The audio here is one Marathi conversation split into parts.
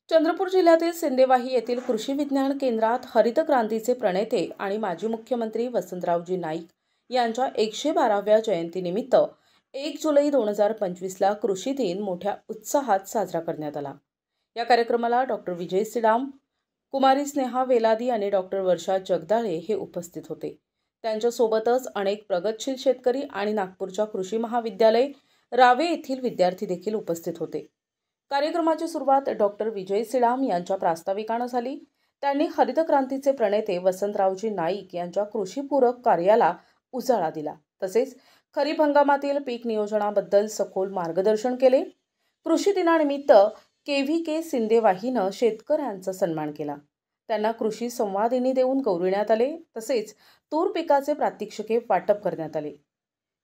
चंद्रपूर जिल्ह्यातील सिंदेवाही येथील कृषी विज्ञान केंद्रात हरित क्रांतीचे प्रणेते आणि माजी मुख्यमंत्री वसंतरावजी नाईक यांच्या 112व्या जयंतीनिमित्त 1 जुलै 2025ला कृषी दिन मोठ्या उत्साहात साजरा करण्यात आला। या कार्यक्रमाला डॉक्टर विजय सिडाम, कुमारी स्नेहा वेलादी आणि डॉक्टर वर्षा जगदाळे हे उपस्थित होते। त्यांच्यासोबतच अनेक प्रगतशील शेतकरी आणि नागपूरच्या कृषी महाविद्यालय रावे येथील विद्यार्थी देखील उपस्थित होते। कार्यक्रमाची सुरुवात डॉक्टर विजय सिडाम यांच्या प्रास्ताविकाने झाली। त्यांनी हरित क्रांतीचे प्रणेते वसंतरावजी नाईक यांच्या कृषीपूरक कार्याला उजाळा दिला। तसेच खरीप हंगामातील पीक नियोजनाबद्दल सखोल मार्गदर्शन केले। कृषी दिनानिमित्त KVK सिंदेवाहीने शेतकऱ्यांचा सन्मान केला। त्यांना कृषी संवादिनी देऊन गौरविण्यात आले। तसेच तूर पिकाचे प्रात्यक्षिके वाटप करण्यात आले।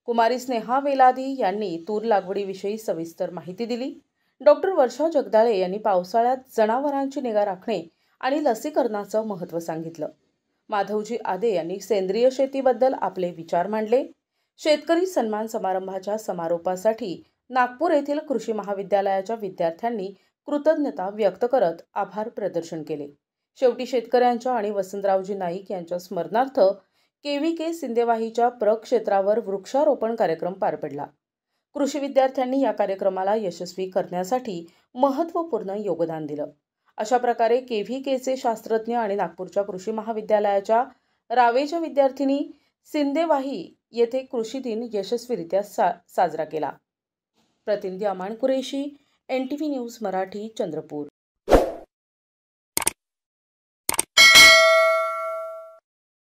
कुमारी स्नेहा वेलादी यांनी तूर लागवडीविषयी सविस्तर माहिती दिली। डॉक्टर वर्षा जगदाळे यांनी पावसाळ्यात जनावरांची निगा राखणे आणि लसीकरणाचे महत्त्व सांगितलं। माधवजी आदे यांनी सेंद्रिय शेतीबद्दल आपले विचार मांडले। शेतकरी सन्मान समारंभाच्या समारोपासाठी नागपूर येथील कृषी महाविद्यालयाच्या विद्यार्थ्यांनी कृतज्ञता व्यक्त करत आभार प्रदर्शन केले। शेवटी शेतकऱ्यांच्या आणि वसंतरावजी नाईक यांच्या स्मरणार्थ KVK सिंदेवाहीच्या प्रक्षेत्रावर वृक्षारोपण कार्यक्रम पार पडला। कृषी विद्यार्थ्यांनी या कार्यक्रमाला यशस्वी करण्यासाठी महत्त्वपूर्ण योगदान दिलं। अशा प्रकारे KVKचे शास्त्रज्ञ आणि नागपूरच्या कृषी महाविद्यालयाच्या रावेच्या विद्यार्थिनी सिंदेवाही येथे कृषी दिन यशस्वीरित्या साजरा केला। प्रतिनिधी अमान कुरेशी, NTV न्यूज मराठी, चंद्रपूर।